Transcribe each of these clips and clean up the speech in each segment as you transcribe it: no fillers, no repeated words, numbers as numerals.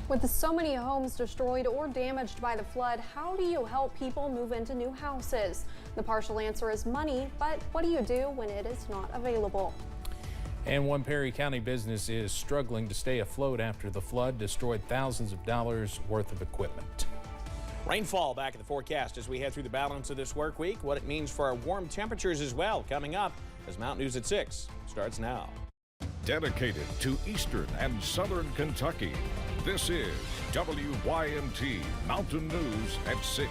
With so many homes destroyed or damaged by the flood, how do you help people move into new houses? The partial answer is money, but what do you do when it is not available? And one Perry County business is struggling to stay afloat after the flood destroyed thousands of dollars worth of equipment. Rainfall back in the forecast as we head through the balance of this work week. What it means for our warm temperatures as well coming up as Mountain News at 6 starts now. Dedicated to Eastern and Southern Kentucky, this is WYMT Mountain News at 6.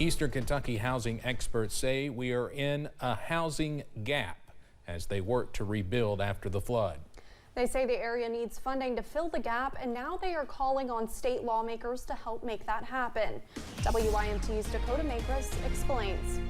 Eastern Kentucky housing experts say we are in a housing gap as they work to rebuild after the flood. They say the area needs funding to fill the gap, and now they are calling on state lawmakers to help make that happen. WYMT's Dakota Makris explains.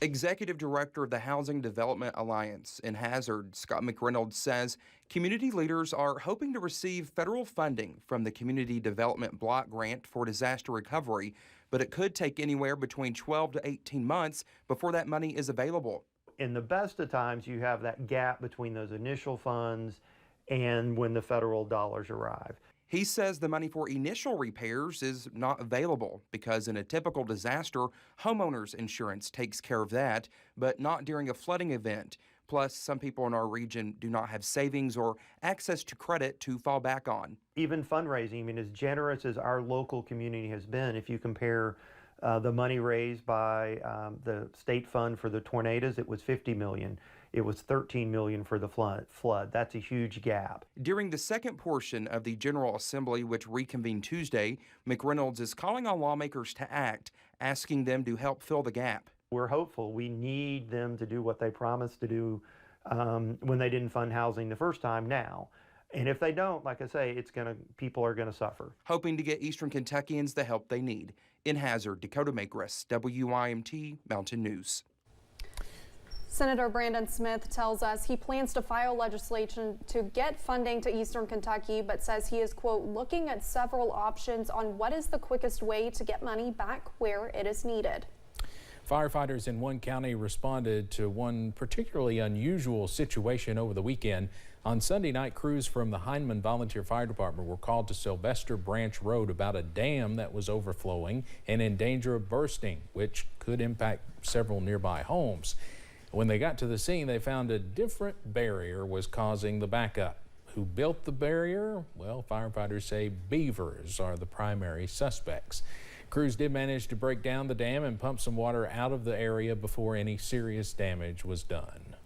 Executive Director of the Housing Development Alliance in Hazard, Scott McReynolds, says community leaders are hoping to receive federal funding from the Community Development Block Grant for disaster recovery, but it could take anywhere between 12 to 18 months before that money is available. In the best of times, you have that gap between those initial funds and when the federal dollars arrive. He says the money for initial repairs is not available because in a typical disaster, homeowners insurance takes care of that, but not during a flooding event. Plus, some people in our region do not have savings or access to credit to fall back on. Even fundraising, I mean, as generous as our local community has been, if you compare the money raised by the state fund for the tornadoes, it was $50 million. It was $13 million for the flood. That's a huge gap. During the second portion of the General Assembly, which reconvened Tuesday, McReynolds is calling on lawmakers to act, asking them to help fill the gap. We're hopeful. We need them to do what they promised to do when they didn't fund housing the first time now. And if they don't, like I say, people are gonna suffer. Hoping to get Eastern Kentuckians the help they need. In Hazard, Dakota Makris, WYMT Mountain News. Senator Brandon Smith tells us he plans to file legislation to get funding to Eastern Kentucky, but says he is, quote, looking at several options on what is the quickest way to get money back where it is needed. Firefighters in one county responded to one particularly unusual situation over the weekend. On Sunday night, crews from the Hindman Volunteer Fire Department were called to Sylvester Branch Road about a dam that was overflowing and in danger of bursting, which could impact several nearby homes. When they got to the scene, they found a different barrier was causing the backup. Who built the barrier? Well, firefighters say beavers are the primary suspects. Crews did manage to break down the dam and pump some water out of the area before any serious damage was done.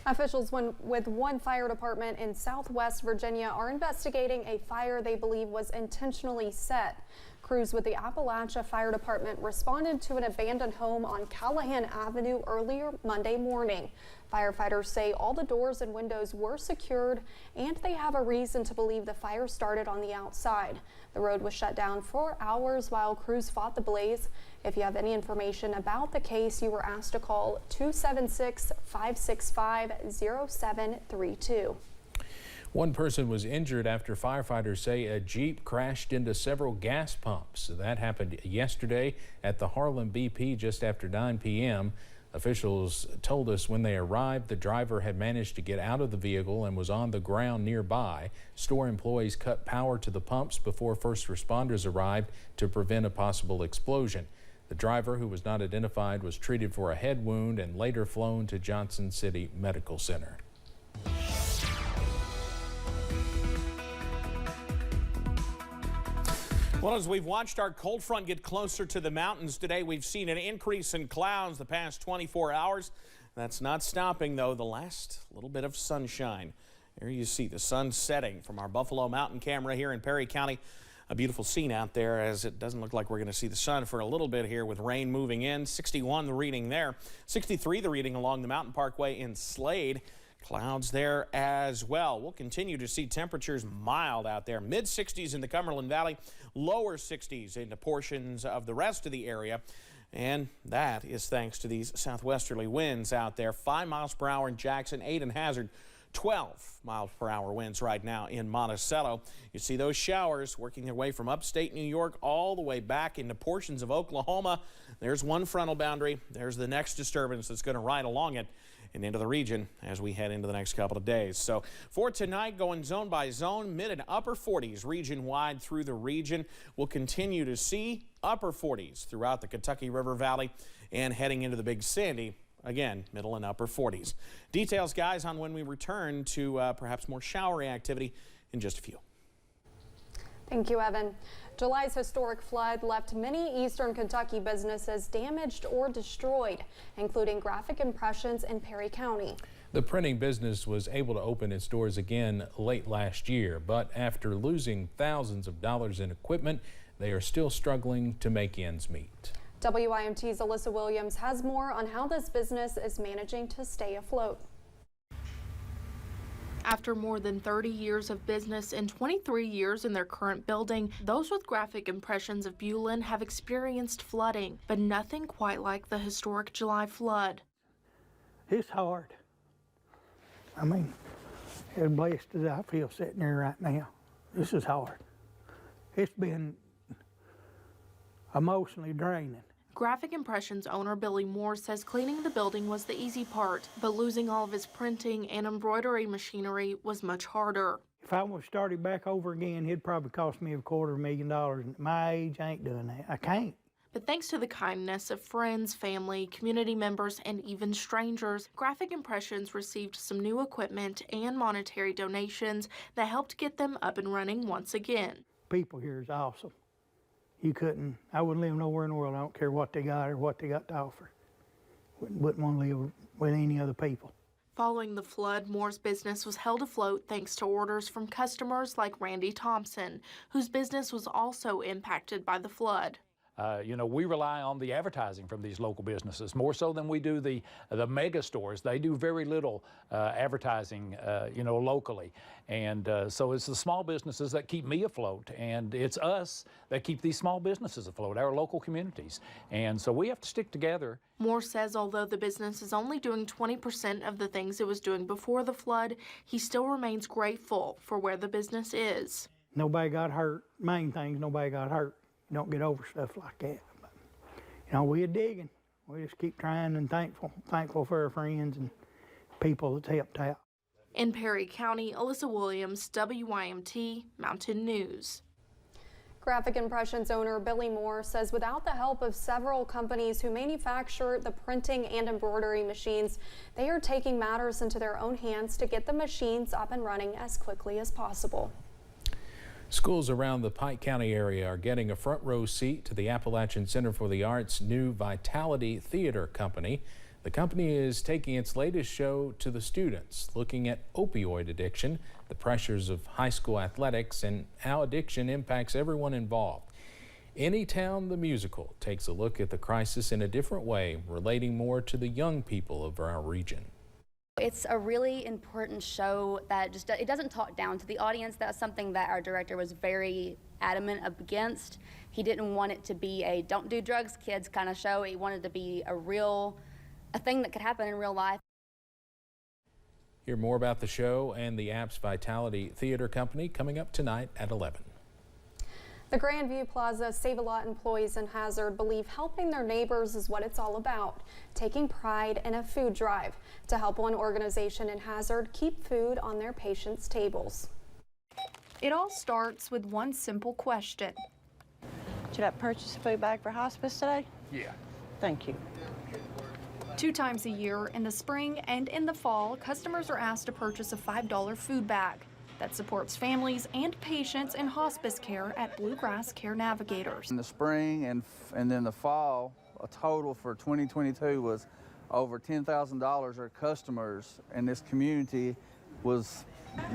Officials with one fire department in Southwest Virginia are investigating a fire they believe was intentionally set. Crews with the Appalachia Fire Department responded to an abandoned home on Callahan Avenue earlier Monday morning. Firefighters say all the doors and windows were secured, and they have a reason to believe the fire started on the outside. The road was shut down for hours while crews fought the blaze. If you have any information about the case, you were asked to call 276-565-0732. One person was injured after firefighters say a Jeep crashed into several gas pumps. That happened yesterday at the Harlan BP just after 9 p.m. Officials told us when they arrived, the driver had managed to get out of the vehicle and was on the ground nearby. Store employees cut power to the pumps before first responders arrived to prevent a possible explosion. The driver, who was not identified, was treated for a head wound and later flown to Johnson City Medical Center. Well, as we've watched our cold front get closer to the mountains today, we've seen an increase in clouds the past 24 hours. That's not stopping, though, the last little bit of sunshine. There you see the sun setting from our Buffalo Mountain camera here in Perry County. A beautiful scene out there, as it doesn't look like we're going to see the sun for a little bit here with rain moving in. 61 the reading there, 63 the reading along the Mountain Parkway in Slade. Clouds there as well. We'll continue to see temperatures mild out there. Mid-60s in the Cumberland Valley, lower 60s into portions of the rest of the area. And that is thanks to these southwesterly winds out there. 5 miles per hour in Jackson, 8 in Hazard, 12 miles per hour winds right now in Monticello. You see those showers working their way from upstate New York all the way back into portions of Oklahoma. There's one frontal boundary. There's the next disturbance that's going to ride along it. and into the region as we head into the next couple of days. So for tonight, going zone by zone, mid and upper 40s region-wide through the region. We'll continue to see upper 40s throughout the Kentucky River Valley and heading into the Big Sandy. Again, middle and upper 40s. Details, guys, on when we return to perhaps more showery activity in just a few. Thank you, Evan. July's historic flood left many eastern Kentucky businesses damaged or destroyed, including Graphic Impressions in Perry County. The printing business was able to open its doors again late last year, but after losing thousands of dollars in equipment, they are still struggling to make ends meet. WYMT's Alyssa Williams has more on how this business is managing to stay afloat. After more than 30 years of business and 23 years in their current building, those with Graphic Impressions of Bulin have experienced flooding, but nothing quite like the historic July flood. It's hard. I mean, as blessed as I feel sitting here right now, this is hard. It's been emotionally draining. Graphic Impressions owner Billy Moore says cleaning the building was the easy part, but losing all of his printing and embroidery machinery was much harder. If I was started back over again, it'd probably cost me $250,000. And at my age, I ain't doing that. I can't. But thanks to the kindness of friends, family, community members, and even strangers, Graphic Impressions received some new equipment and monetary donations that helped get them up and running once again. People here is awesome. I wouldn't live nowhere in the world. I don't care what they got or what they got to offer. Wouldn't want to live with any other people. Following the flood, Moore's business was held afloat thanks to orders from customers like Randy Thompson, whose business was also impacted by the flood. We rely on the advertising from these local businesses more so than we do the mega stores. They do very little advertising, locally. And so it's the small businesses that keep me afloat, and it's us that keep these small businesses afloat, our local communities. And so we have to stick together. Moore says although the business is only doing 20% of the things it was doing before the flood, he still remains grateful for where the business is. Nobody got hurt. Main thing is nobody got hurt. You don't get over stuff like that. But, we're digging. We just keep trying and thankful for our friends and people that's helped out. In Perry County, Alyssa Williams, WYMT Mountain News. Graphic Impressions owner Billy Moore says without the help of several companies who manufacture the printing and embroidery machines, they are taking matters into their own hands to get the machines up and running as quickly as possible. Schools around the Pike County area are getting a front row seat to the Appalachian Center for the Arts' new Vitality Theater Company. The company is taking its latest show to the students, looking at opioid addiction, the pressures of high school athletics, and how addiction impacts everyone involved. Anytown the Musical takes a look at the crisis in a different way, relating more to the young people of our region. It's a really important show that it doesn't talk down to the audience. That's something that our director was very adamant against. He didn't want it to be a don't do drugs kids kind of show. He wanted it to be a thing that could happen in real life. Hear more about the show and the app's Vitality Theater Company coming up tonight at 11. The Grandview Plaza Save-A-Lot employees in Hazard believe helping their neighbors is what it's all about, taking pride in a food drive to help one organization in Hazard keep food on their patients' tables. It all starts with one simple question. Should I purchase a food bag for hospice today? Yeah. Thank you. 2 times a year, in the spring and in the fall, customers are asked to purchase a $5 food bag that supports families and patients in hospice care at Bluegrass Care Navigators. In the spring and then the fall, a total for 2022 was over $10,000 our customers in this community was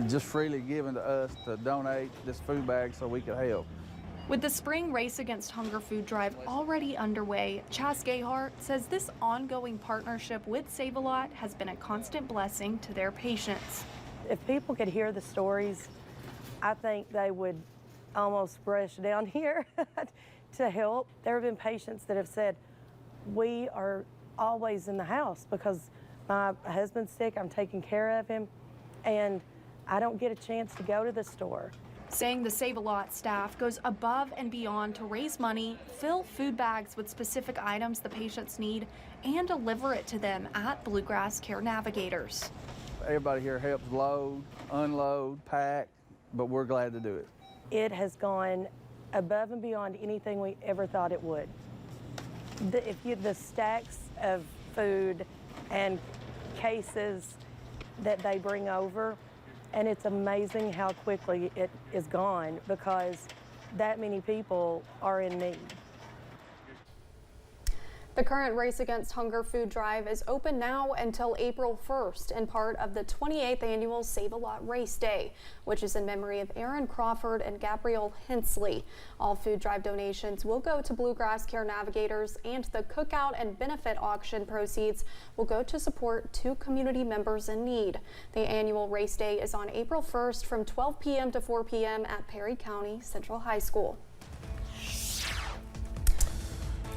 just freely given to us to donate this food bag so we could help. With the spring Race Against Hunger food drive already underway, Chas Gayhart says this ongoing partnership with Save-A-Lot has been a constant blessing to their patients. If people could hear the stories, I think they would almost rush down here to help. There have been patients that have said, we are always in the house because my husband's sick, I'm taking care of him, and I don't get a chance to go to the store. saying the Save-A-Lot staff goes above and beyond to raise money, fill food bags with specific items the patients need, and deliver it to them at Bluegrass Care Navigators. Everybody here helps load, unload, pack, but we're glad to do it. It has gone above and beyond anything we ever thought it would. The stacks of food and cases that they bring over, and it's amazing how quickly it is gone because that many people are in need. The current Race Against Hunger food drive is open now until April 1st and part of the 28th annual Save-A-Lot Race Day, which is in memory of Aaron Crawford and Gabrielle Hensley. All food drive donations will go to Bluegrass Care Navigators, and the cookout and benefit auction proceeds will go to support 2 community members in need. The annual race day is on April 1st from 12 p.m. to 4 p.m. at Perry County Central High School.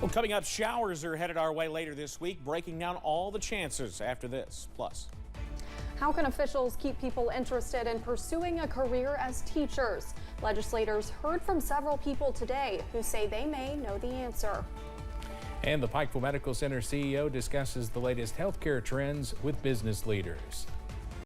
Well, coming up, showers are headed our way later this week, breaking down all the chances after this. Plus, how can officials keep people interested in pursuing a career as teachers? Legislators heard from several people today who say they may know the answer. And the Pikeville Medical Center CEO discusses the latest healthcare trends with business leaders.